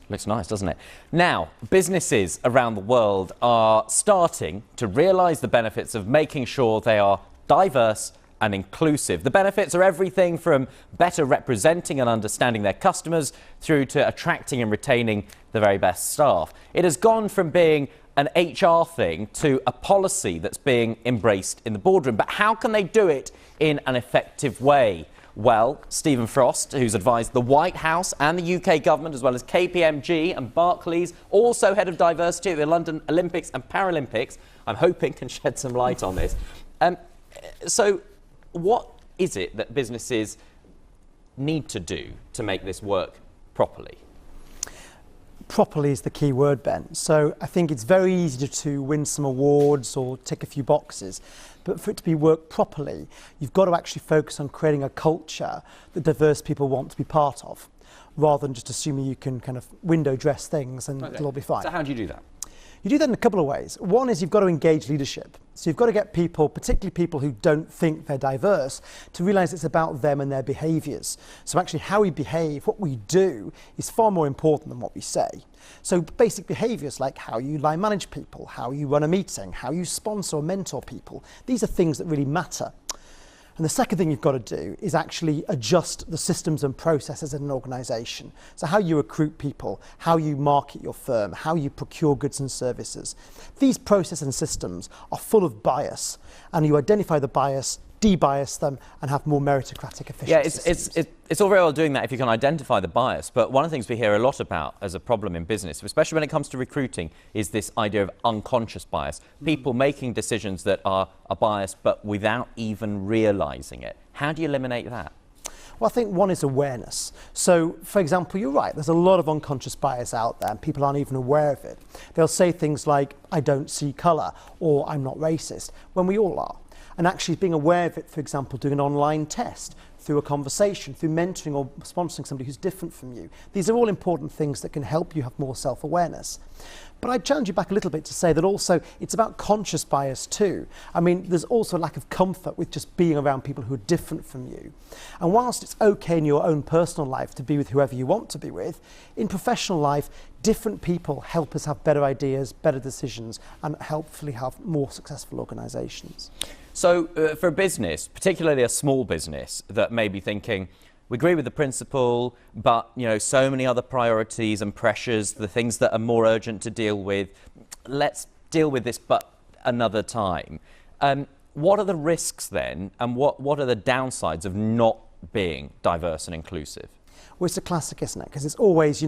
Looks nice, doesn't it? Now, businesses around the world are starting to realise the benefits of making sure they are diverse and inclusive. The benefits are everything from better representing and understanding their customers through to attracting and retaining the very best staff. It has gone from being an HR thing to a policy that's being embraced in the boardroom. But how can they do it in an effective way? Well, Stephen Frost, who's advised the White House and the UK government, as well as KPMG and Barclays, also head of diversity at the London Olympics and Paralympics, I'm hoping can shed some light on this. So what is it that businesses need to do to make this work properly? Properly is the key word, Ben. So I think it's very easy to win some awards or tick a few boxes, but for it to be worked properly, you've got to actually focus on creating a culture that diverse people want to be part of, rather than just assuming you can kind of window dress things and it'll all be fine. So how do you do that? You do that in a couple of ways. One is you've got to engage leadership. So you've got to get people, particularly people who don't think they're diverse, to realise it's about them and their behaviours. So actually how we behave, what we do, is far more important than what we say. So basic behaviours like how you line manage people, how you run a meeting, how you sponsor or mentor people, these are things that really matter. And the second thing you've got to do is actually adjust the systems and processes in an organisation. So how you recruit people, how you market your firm, how you procure goods and services. These processes and systems are full of bias, and you identify the bias, de-bias them, and have more meritocratic efficiency. Yeah, it's all very well doing that if you can identify the bias, but one of the things we hear a lot about as a problem in business, especially when it comes to recruiting, is this idea of unconscious bias. People making decisions that are biased but without even realising it. How do you eliminate that? Well, I think one is awareness. So, for example, you're right, there's a lot of unconscious bias out there and people aren't even aware of it. They'll say things like, I don't see colour, or I'm not racist, when we all are. And actually being aware of it, for example, doing an online test, through a conversation, through mentoring or sponsoring somebody who's different from you. These are all important things that can help you have more self-awareness. But I'd challenge you back a little bit to say that also it's about conscious bias too. I mean, there's also a lack of comfort with just being around people who are different from you. And whilst it's okay in your own personal life to be with whoever you want to be with, in professional life, different people help us have better ideas, better decisions, and hopefully have more successful organisations. So for a business, particularly a small business that may be thinking, we agree with the principle, but so many other priorities and pressures, the things that are more urgent to deal with, let's deal with this but another time. What are the risks then, and what are the downsides of not being diverse and inclusive? Well, it's a classic, isn't it? Because it's always,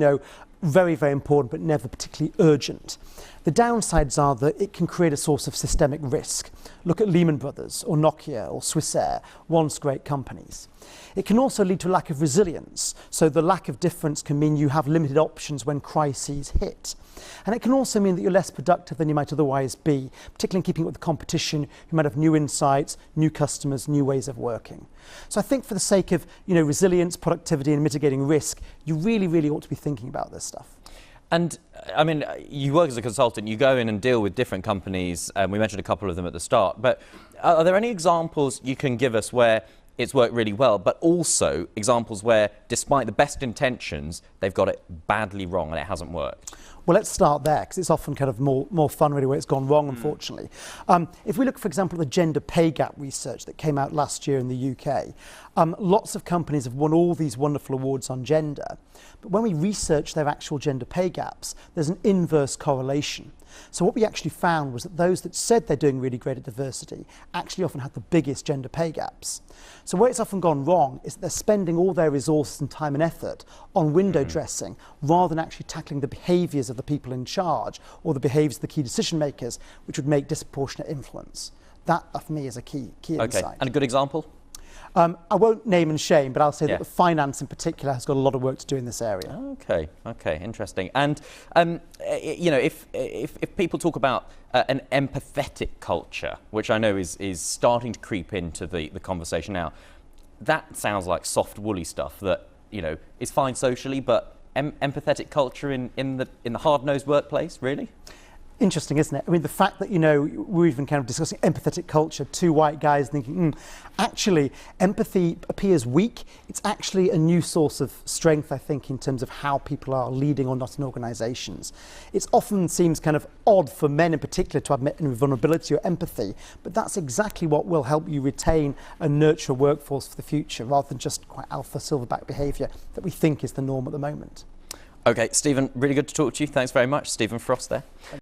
very, very important, but never particularly urgent. The downsides are that it can create a source of systemic risk. Look at Lehman Brothers or Nokia or Swissair, once great companies. It can also lead to a lack of resilience. So the lack of difference can mean you have limited options when crises hit. And it can also mean that you're less productive than you might otherwise be, particularly in keeping up with the competition. You might have new insights, new customers, new ways of working. So I think for the sake of resilience, productivity and mitigating risk, you really, really ought to be thinking about this stuff. And I mean, you work as a consultant, you go in and deal with different companies, and we mentioned a couple of them at the start, but are there any examples you can give us where it's worked really well, but also examples where, despite the best intentions, they've got it badly wrong and it hasn't worked? Well, let's start there, because it's often kind of more fun really where it's gone wrong, unfortunately. If we look, for example, at the gender pay gap research that came out last year in the UK, lots of companies have won all these wonderful awards on gender, but when we research their actual gender pay gaps, there's an inverse correlation. So what we actually found was that those that said they're doing really great at diversity actually often had the biggest gender pay gaps. So where it's often gone wrong is that they're spending all their resources and time and effort on window dressing rather than actually tackling the behaviours of the people in charge or the behaviours of the key decision makers, which would make disproportionate influence. That, for me, is a key insight. Okay, and a good example? I won't name and shame, but I'll say that the finance in particular has got a lot of work to do in this area. Okay, interesting. And if people talk about an empathetic culture, which I know is starting to creep into the conversation now, that sounds like soft, woolly stuff that is fine socially, but empathetic culture in the hard-nosed workplace, really? interesting, isn't it? I mean, the fact that, we're even kind of discussing empathetic culture, two white guys thinking, actually, empathy appears weak. It's actually a new source of strength, I think, in terms of how people are leading or not in organisations. It often seems kind of odd for men in particular to admit vulnerability or empathy, but that's exactly what will help you retain and nurture a workforce for the future, rather than just quite alpha silverback behaviour that we think is the norm at the moment. OK, Stephen, really good to talk to you. Thanks very much. Stephen Frost there.